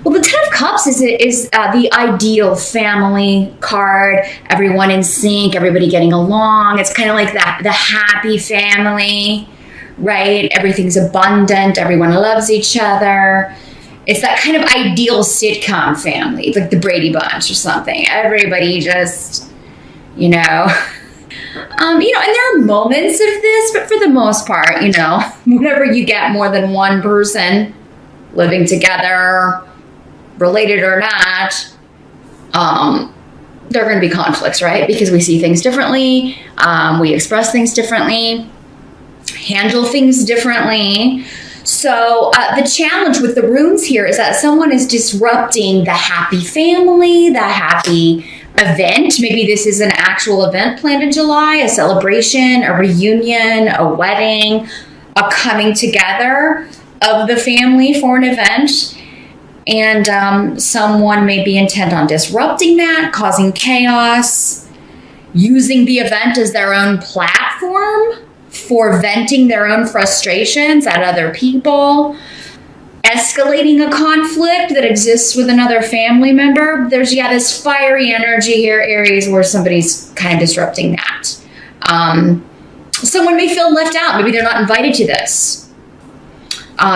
Well, the Ten of Cups is the ideal family card. Everyone in sync, everybody getting along. It's kind of like that, the happy family, right? Everything's abundant. Everyone loves each other. It's that kind of ideal sitcom family, like the Brady Bunch or something. Everybody just, you know, and there are moments of this, but for the most part, whenever you get more than one person living together, related or not, there are going to be conflicts, right? Because we see things differently, we express things differently, handle things differently. So the challenge with the runes here is that someone is disrupting the happy family, the happy event. Maybe this is an actual event planned in July, a celebration, a reunion, a wedding, a coming together of the family for an event. And someone may be intent on disrupting that, causing chaos, using the event as their own platform for venting their own frustrations at other people, escalating a conflict that exists with another family member. There's, this fiery energy here, Aries, where somebody's kind of disrupting that. Someone may feel left out. Maybe they're not invited to this.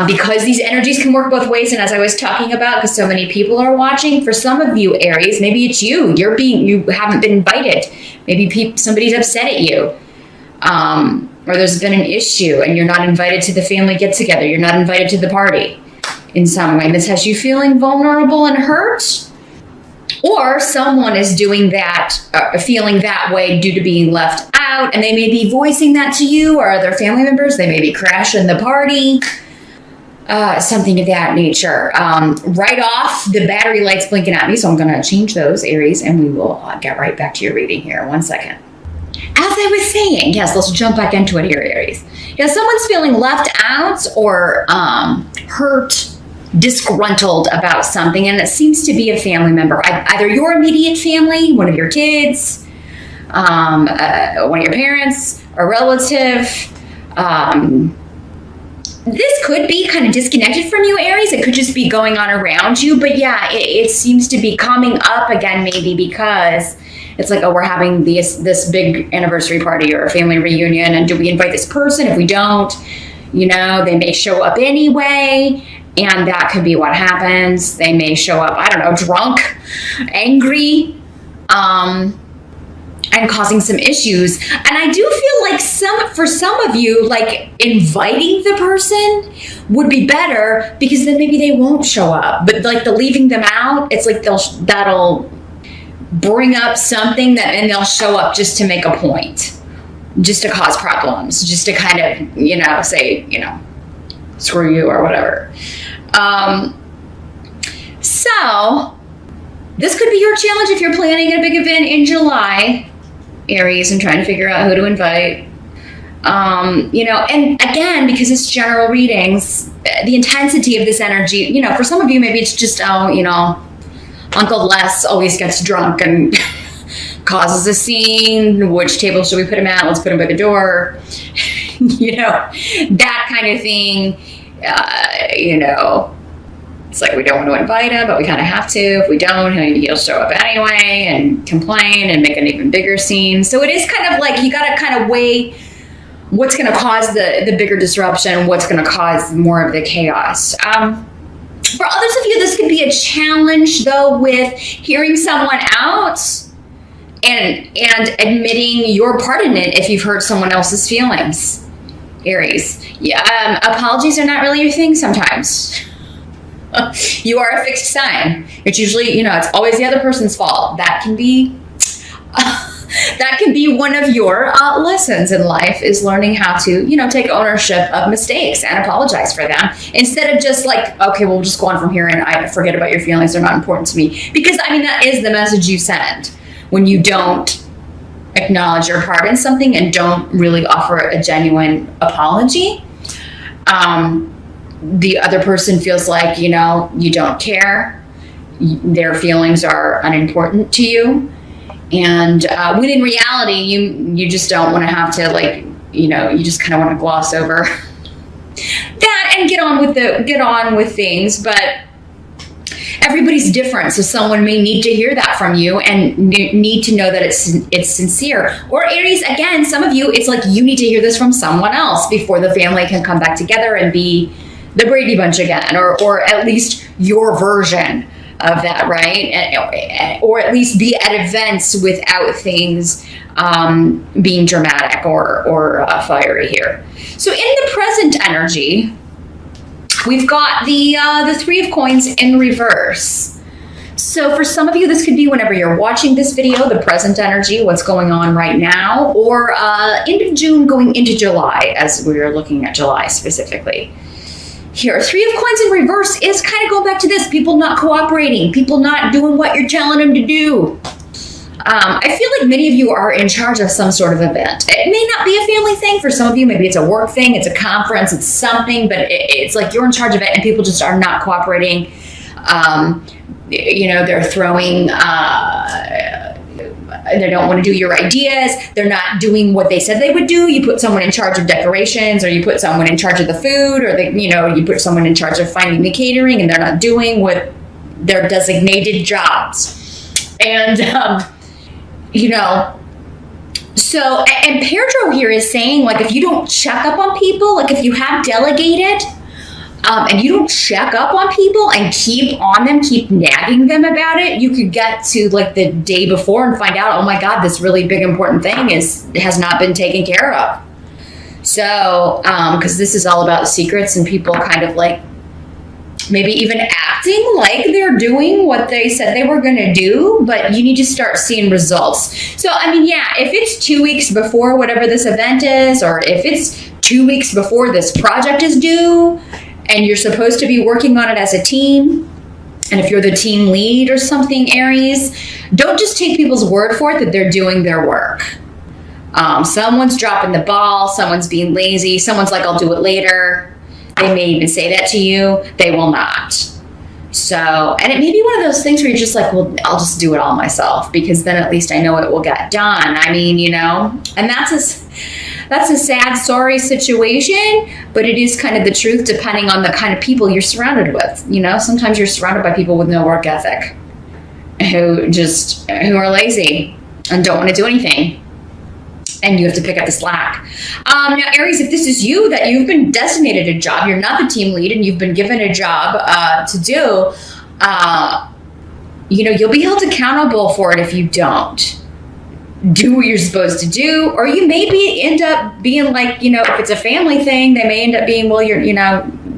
Because these energies can work both ways. And as I was talking about, because so many people are watching, for some of you, Aries, maybe it's you. You haven't been invited. Maybe somebody's upset at you. Or there's been an issue and you're not invited to the family get-together. You're not invited to the party in some way. This has you feeling vulnerable and hurt. Or someone is doing that, feeling that way due to being left out. And they may be voicing that to you or other family members. They may be crashing the party. Something of that nature. Right off, the battery light's blinking at me, so I'm going to change those, Aries, and we will get right back to your reading here. 1 second. As I was saying, yes, let's jump back into it here, Aries. Yeah, someone's feeling left out or hurt, disgruntled about something, and it seems to be a family member. Either your immediate family, one of your kids, one of your parents, a relative. This could be kind of disconnected from you, Aries. It could just be going on around you. But yeah, it seems to be coming up again, maybe because it's like, we're having this big anniversary party or a family reunion. And do we invite this person? If we don't, they may show up anyway. And that could be what happens. They may show up, I don't know, drunk, angry, and causing some issues. And I do feel like for some of you, like inviting the person would be better because then maybe they won't show up. But like the leaving them out, it's like that'll bring up something and they'll show up just to make a point, just to cause problems, just to kind of, say, screw you or whatever. So this could be your challenge if you're planning a big event in July, Aries, and trying to figure out who to invite. And again, because it's general readings, the intensity of this energy, for some of you, maybe it's just, Uncle Les always gets drunk and causes a scene. Which table should we put him at? Let's put him by the door. That kind of thing. It's like we don't want to invite him, but we kind of have to. If we don't, he'll show up anyway and complain and make an even bigger scene. So it is kind of like you got to kind of weigh what's going to cause the bigger disruption, what's going to cause more of the chaos. For others of you, this could be a challenge, though, with hearing someone out and admitting your part in it if you've hurt someone else's feelings, Aries. Yeah, apologies are not really your thing sometimes. You are a fixed sign. It's usually, it's always the other person's fault. That can be one of your lessons in life, is learning how to, take ownership of mistakes and apologize for them instead of just like, okay, we'll just go on from here and I forget about your feelings. They're not important to me. Because that is the message you send when you don't acknowledge your part in something and don't really offer a genuine apology. The other person feels like, you don't care. Their feelings are unimportant to you. And when in reality, you just don't want to have to you just kind of want to gloss over that and get on with things. But everybody's different. So someone may need to hear that from you and need to know that it's sincere. Or Aries, again, some of you, it's like you need to hear this from someone else before the family can come back together and be the Brady Bunch again, or at least your version of that, right? Or at least be at events without things being dramatic or fiery here. So in the present energy, we've got the Three of Coins in reverse. So for some of you, this could be whenever you're watching this video, the present energy, what's going on right now, or end of June going into July, as we are looking at July specifically. Here, Three of Coins in reverse is kind of going back to this, people not cooperating, people not doing what you're telling them to do. I feel like many of you are in charge of some sort of event. It may not be a family thing. For some of you, maybe it's a work thing, it's a conference, it's something, but it's like you're in charge of it and people just are not cooperating. You know, they're throwing, they don't want to do your ideas. They're not doing what they said they would do. You put someone in charge of decorations, or you put someone in charge of the food, or you put someone in charge of finding the catering, and they're not doing what their designated jobs. And, so, and Pedro here is saying, like, if you don't check up on people, like if you have delegated, and you don't check up on people and keep on them, keep nagging them about it, you could get to like the day before and find out, oh my God, this really big important thing has not been taken care of. So, because this is all about secrets and people kind of like maybe even acting like they're doing what they said they were going to do, but you need to start seeing results. So, I mean, yeah, if it's 2 weeks before whatever this event is, or if it's 2 weeks before this project is due, and you're supposed to be working on it as a team, and if you're the team lead or something, Aries, don't just take people's word for it that they're doing their work. Someone's dropping the ball, someone's being lazy, someone's like, I'll do it later. They may even say that to you. They will not. So, and it may be one of those things where you're just like, well, I'll just do it all myself, because then at least I know it will get done. I mean, and that's a sad, sorry situation, but it is kind of the truth depending on the kind of people you're surrounded with. Sometimes you're surrounded by people with no work ethic who are lazy and don't want to do anything. And you have to pick up the slack. Now, Aries, if this is you, that you've been designated a job, you're not the team lead, and you've been given a job to do, you'll be held accountable for it if you don't do what you're supposed to do. Or you maybe end up being like, if it's a family thing, they may end up being, well,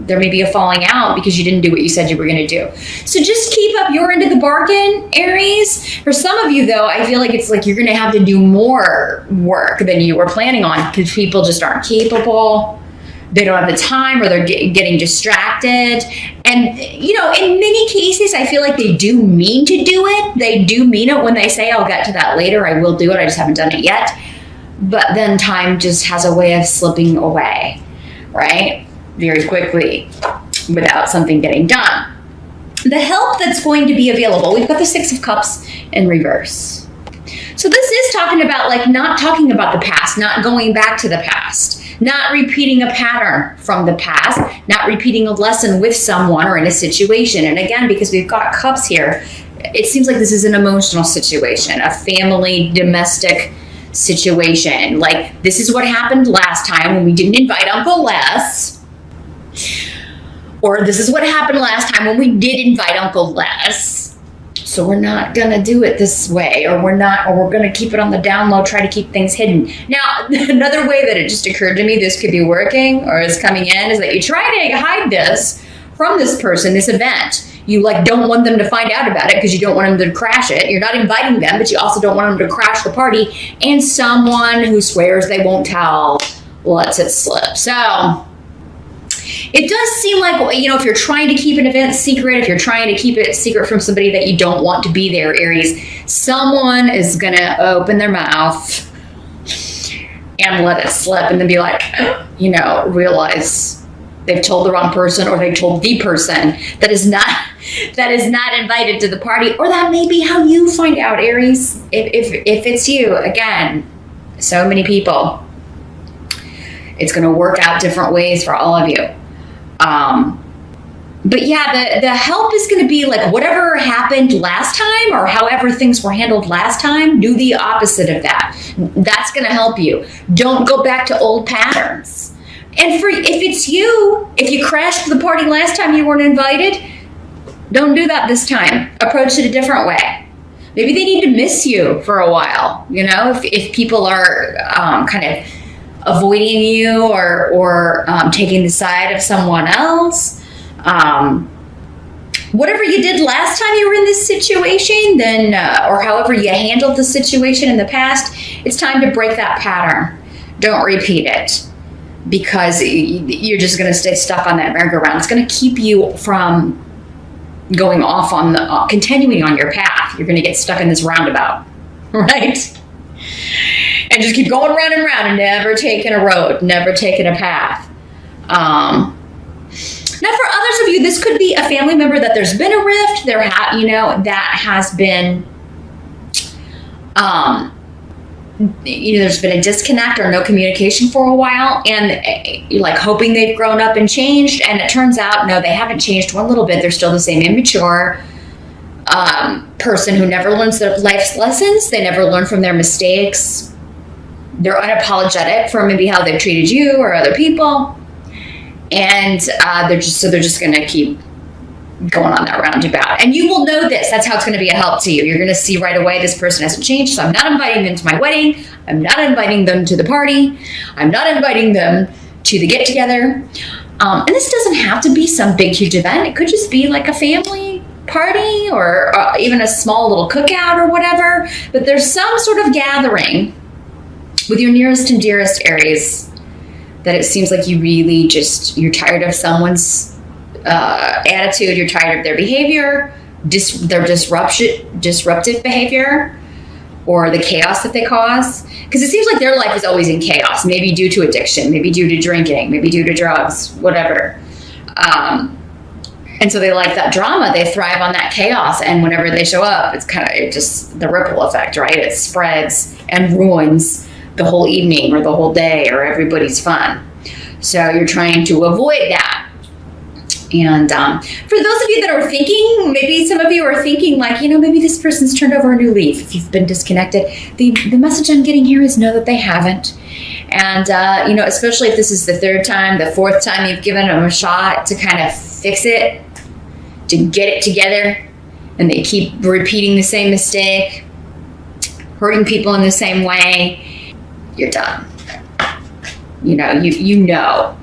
there may be a falling out because you didn't do what you said you were going to do. So just keep up your end of the bargain, Aries. For some of you, though, I feel like it's like you're going to have to do more work than you were planning on, because people just aren't capable. They don't have the time, or they're getting distracted. And, in many cases, I feel like they do mean to do it. They do mean it when they say, I'll get to that later. I will do it. I just haven't done it yet. But then time just has a way of slipping away, right? Very quickly without something getting done. The help that's going to be available, we've got the Six of Cups in reverse. So this is talking about like not talking about the past, not going back to the past, not repeating a pattern from the past, not repeating a lesson with someone or in a situation. And again, because we've got cups here, it seems like this is an emotional situation, a family, domestic situation. Like, this is what happened last time when we didn't invite Uncle Les. Or this is what happened last time when we did invite Uncle Les. So we're not going to do it this way, or we're going to keep it on the down low, try to keep things hidden. Now, another way that it just occurred to me this could be working or is coming in is that you try to hide this from this person, this event. You don't want them to find out about it because you don't want them to crash it. You're not inviting them, but you also don't want them to crash the party. And someone who swears they won't tell lets it slip. So it does seem like, if you're trying to keep an event secret, if you're trying to keep it secret from somebody that you don't want to be there, Aries, someone is going to open their mouth and let it slip and then be like, realize they've told the wrong person, or they've told the person that is not invited to the party. Or that may be how you find out, Aries, if it's you. Again, so many people. It's going to work out different ways for all of you. But yeah, the help is going to be like whatever happened last time or however things were handled last time, do the opposite of that. That's going to help you. Don't go back to old patterns. And if it's you, if you crashed the party last time you weren't invited, don't do that this time. Approach it a different way. Maybe they need to miss you for a while. You know, if people are kind of avoiding you or taking the side of someone else. Whatever you did last time you were in this situation, then, or however you handled the situation in the past, it's time to break that pattern. Don't repeat it, because you're just going to stay stuck on that merry-go-round. It's going to keep you from going off on continuing on your path. You're going to get stuck in this roundabout, right? And just keep going round and round and never taking a road, never taking a path. Now, for others of you, this could be a family member that there's been a rift. That has been, there's been a disconnect or no communication for a while, and you're like hoping they've grown up and changed, and it turns out, no, they haven't changed one little bit. They're still the same immature person who never learns their life's lessons. They never learn from their mistakes. They're unapologetic for maybe how they've treated you or other people. And they're just going to keep going on that roundabout. And you will know this. That's how it's going to be a help to you. You're going to see right away this person hasn't changed. So I'm not inviting them to my wedding. I'm not inviting them to the party. I'm not inviting them to the get-together. And this doesn't have to be some big, huge event. It could just be like a family party or even a small little cookout or whatever. But there's some sort of gathering with your nearest and dearest Aries that it seems like you really you're tired of someone's attitude, you're tired of their behavior, their disruptive behavior, or the chaos that they cause. Because it seems like their life is always in chaos, maybe due to addiction, maybe due to drinking, maybe due to drugs, whatever. And so they like that drama, they thrive on that chaos, and whenever they show up, it's just the ripple effect, right? It spreads and ruins the whole evening or the whole day or everybody's fun. So you're trying to avoid that. And for those of you that are thinking, maybe some of you are thinking like, maybe this person's turned over a new leaf. If you've been disconnected, the message I'm getting here is no, that they haven't. And, especially if this is the third time, the fourth time you've given them a shot to kind of fix it, to get it together, and they keep repeating the same mistake, hurting people in the same way, you're done. You know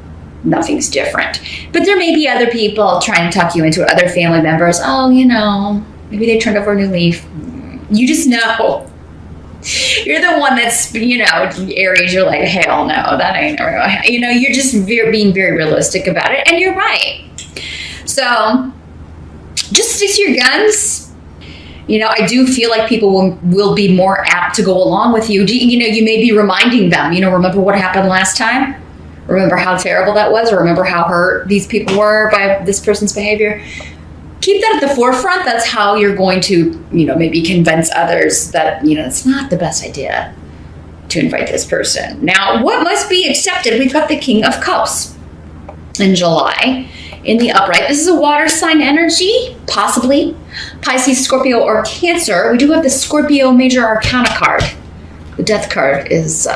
nothing's different. But there may be other people trying to talk you into it, other family members. Oh, maybe they turned over a new leaf. You just know. You're the one that's, Aries, you're like, hell no, that ain't real. You're just being very realistic about it. And you're right. So just stick to your guns. I do feel like people will be more apt to go along with you. You may be reminding them, remember what happened last time? Remember how terrible that was? Or remember how hurt these people were by this person's behavior? Keep that at the forefront. That's how you're going to, maybe convince others that, it's not the best idea to invite this person. Now, what must be accepted? We've got the King of Cups in July. In the upright, this is a water sign energy, possibly Pisces, Scorpio, or Cancer. We do have the Scorpio Major Arcana card. The Death card is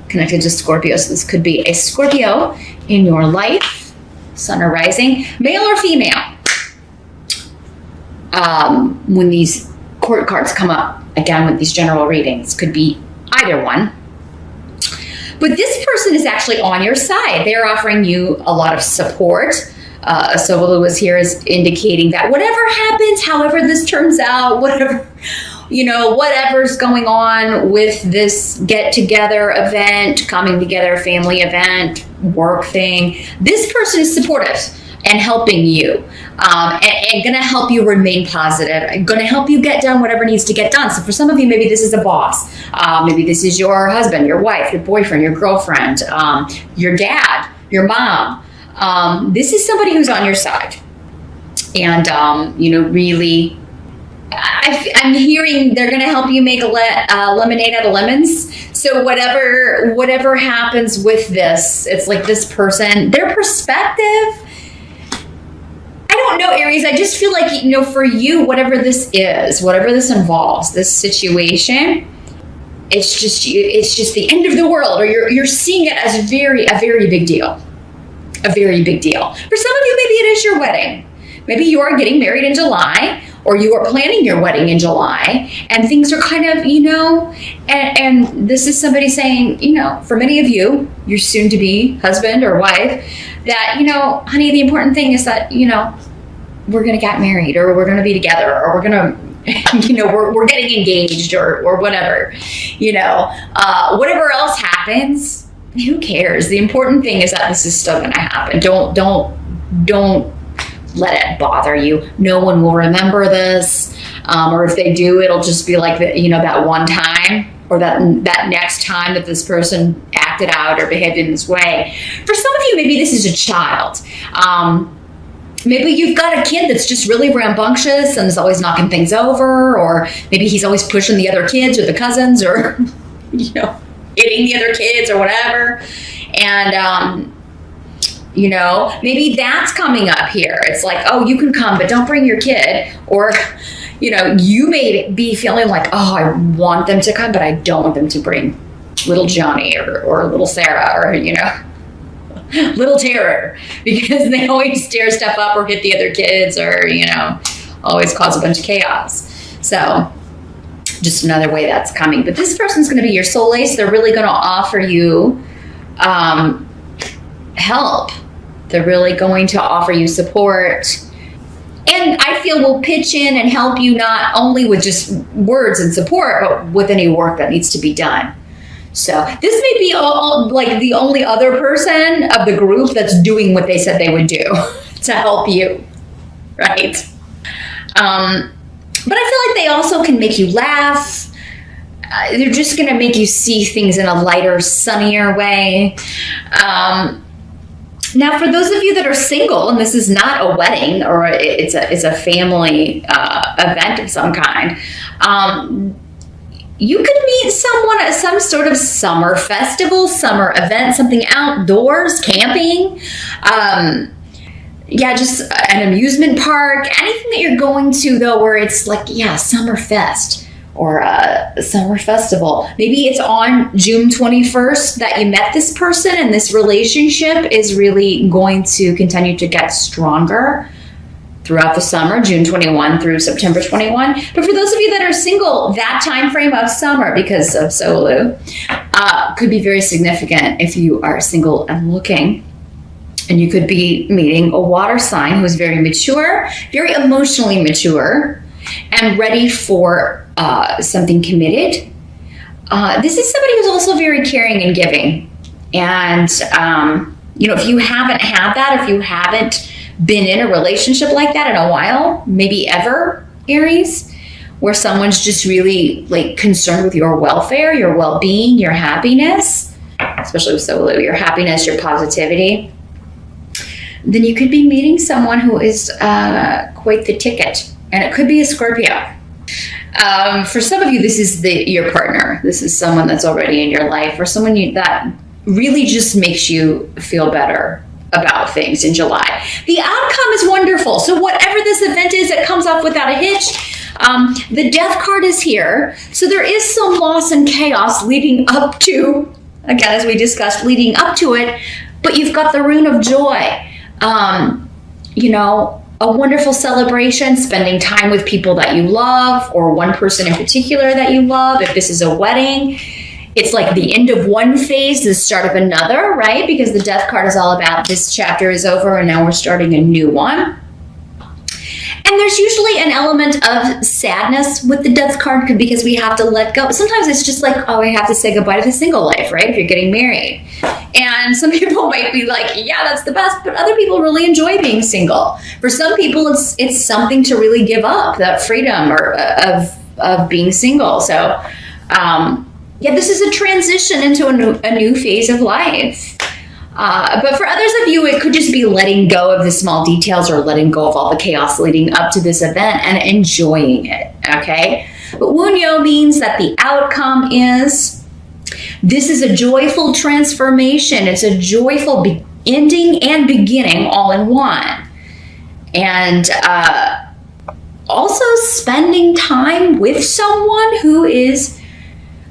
connected to Scorpio, so this could be a Scorpio in your life, sun or rising, male or female. When these court cards come up, again with these general readings, could be either one. But this person is actually on your side. They're offering you a lot of support. So what Lewis here is indicating that whatever happens, however this turns out, whatever's going on with this get-together event, coming together, family event, work thing, this person is supportive and helping you and going to help you remain positive and going to help you get done whatever needs to get done. So for some of you, maybe this is a boss. Maybe this is your husband, your wife, your boyfriend, your girlfriend, your dad, your mom. This is somebody who's on your side. And, really, I'm hearing they're going to help you make a lemonade out of lemons. So whatever happens with this, it's like this person, their perspective, I don't know, Aries. I just feel like, for you, whatever this is, whatever this involves, this situation, it's just the end of the world, or you're seeing it as a very big deal. A very big deal. For some of you, maybe it is your wedding. Maybe you are getting married in July, or you are planning your wedding in July, and things are kind of, and this is somebody saying, for many of you, your soon-to-be husband or wife, that, honey, the important thing is that, we're going to get married, or we're going to be together, or we're going to, we're getting engaged, or whatever, whatever else happens, who cares? The important thing is that this is still going to happen. Don't let it bother you. No one will remember this, or if they do, it'll just be like that one time, or that next time that this person acted out or behaved in this way. For some of you, maybe this is a child. Maybe you've got a kid that's just really rambunctious and is always knocking things over, or maybe he's always pushing the other kids or the cousins, or hitting the other kids or whatever. And maybe that's coming up here. It's like, oh, you can come, but don't bring your kid. Or, you may be feeling like, oh, I want them to come, but I don't want them to bring little Johnny or little Sarah or, little Terror, because they always tear stuff up or hit the other kids, or, always cause a bunch of chaos. So just another way that's coming. But this person's going to be your soul ace. They're really going to offer you help. They're really going to offer you support. And I feel will pitch in and help you not only with just words and support, but with any work that needs to be done. So this may be like the only other person of the group that's doing what they said they would do to help you, right? But I feel like they also can make you laugh. They're just going to make you see things in a lighter, sunnier way. Now, for those of you that are single, and this is not a wedding, or it's a family event of some kind, you could meet someone at some sort of summer festival, summer event, something outdoors, camping, just an amusement park, anything that you're going to, though, where it's like, summer fest or a summer festival. Maybe it's on June 21st that you met this person, and this relationship is really going to continue to get stronger throughout the summer, June 21 through September 21. But for those of you that are single, that time frame of summer, because of Solu, could be very significant if you are single and looking. And you could be meeting a water sign who is very mature, very emotionally mature, and ready for something committed. This is somebody who's also very caring and giving. And, if you haven't had that, if you haven't been in a relationship like that in a while, maybe ever, Aries, where someone's just really concerned with your welfare, your well-being, your happiness, especially with Solu, your happiness, your positivity, then you could be meeting someone who is quite the ticket. And it could be a Scorpio. For some of you, this is your partner. This is someone that's already in your life, or someone that really just makes you feel better about things in July. The outcome is wonderful. So whatever this event is, it comes off without a hitch. The death card is here. So there is some loss and chaos leading up to, again, as we discussed, leading up to it. But you've got the rune of joy. A wonderful celebration, spending time with people that you love, or one person in particular that you love. If this is a wedding, it's like the end of one phase, the start of another, right? Because the death card is all about this chapter is over and now we're starting a new one. And there's usually an element of sadness with the death card because we have to let go. Sometimes it's just like, oh, we have to say goodbye to the single life, right? If you're getting married. And some people might be like, yeah, that's the best. But other people really enjoy being single. For some people, it's something to really give up, that freedom of being single. So, this is a transition into a new phase of life. But for others of you, it could just be letting go of the small details, or letting go of all the chaos leading up to this event and enjoying it, okay? But Wunyo means that the outcome is, this is a joyful transformation. It's a joyful ending and beginning all in one. And also spending time with someone who is,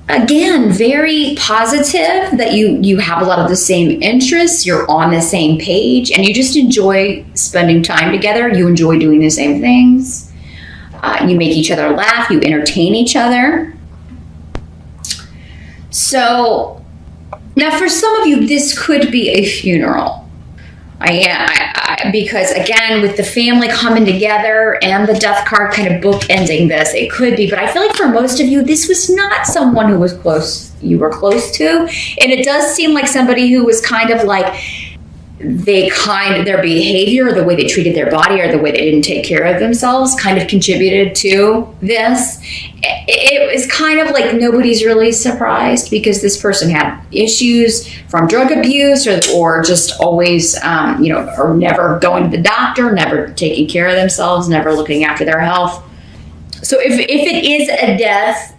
again, very positive, that you have a lot of the same interests, you're on the same page, and you just enjoy spending time together. You enjoy doing the same things. You make each other laugh, you entertain each other. So now for some of you, this could be a funeral. Because again, with the family coming together and the death card kind of bookending this, it could be. But I feel like for most of you, this was not someone who was close, you were close to. And it does seem like somebody who was kind of like, their behavior, or the way they treated their body, or the way they didn't take care of themselves kind of contributed to this. It was kind of like nobody's really surprised, because this person had issues from drug abuse, or just always, or never going to the doctor, never taking care of themselves, never looking after their health. So if it is a death,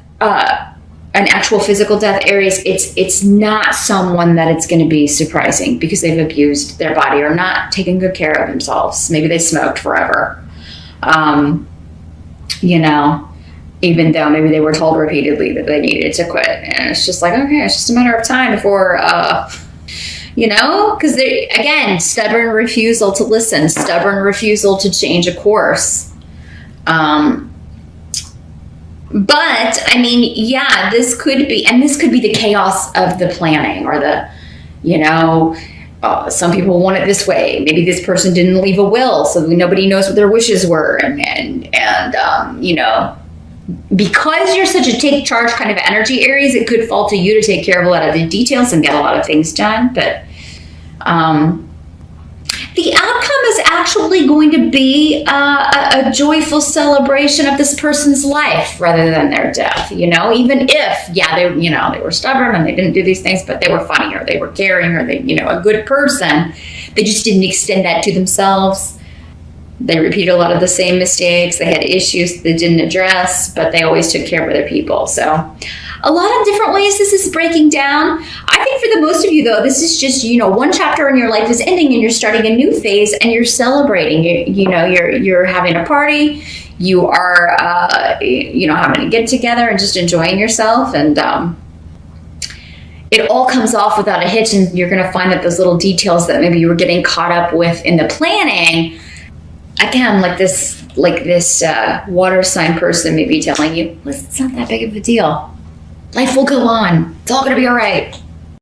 an actual physical death, Aries, it's not someone that it's going to be surprising, because they've abused their body or not taken good care of themselves. Maybe they smoked forever. Even though maybe they were told repeatedly that they needed to quit. And it's just like, okay, it's just a matter of time before, because they, again, stubborn refusal to listen, stubborn refusal to change a course. But I mean, yeah, this could be the chaos of the planning, or the, some people want it this way. Maybe this person didn't leave a will, so nobody knows what their wishes were. And because you're such a take charge kind of energy, Aries, it could fall to you to take care of a lot of the details and get a lot of things done. But the outcome is actually going to be a joyful celebration of this person's life rather than their death. Even if, they were stubborn and they didn't do these things, but they were funny, or they were caring, or they, a good person. They just didn't extend that to themselves. They repeated a lot of the same mistakes. They had issues they didn't address, but they always took care of other people. So a lot of different ways this is breaking down. I think for the most of you, though, this is just, one chapter in your life is ending and you're starting a new phase and you're celebrating. You're having a party. You are, having a get together and just enjoying yourself. And it all comes off without a hitch. And you're going to find that those little details that maybe you were getting caught up with in the planning, again, like this water sign person may be telling you, listen, it's not that big of a deal. Life will go on. It's all going to be all right.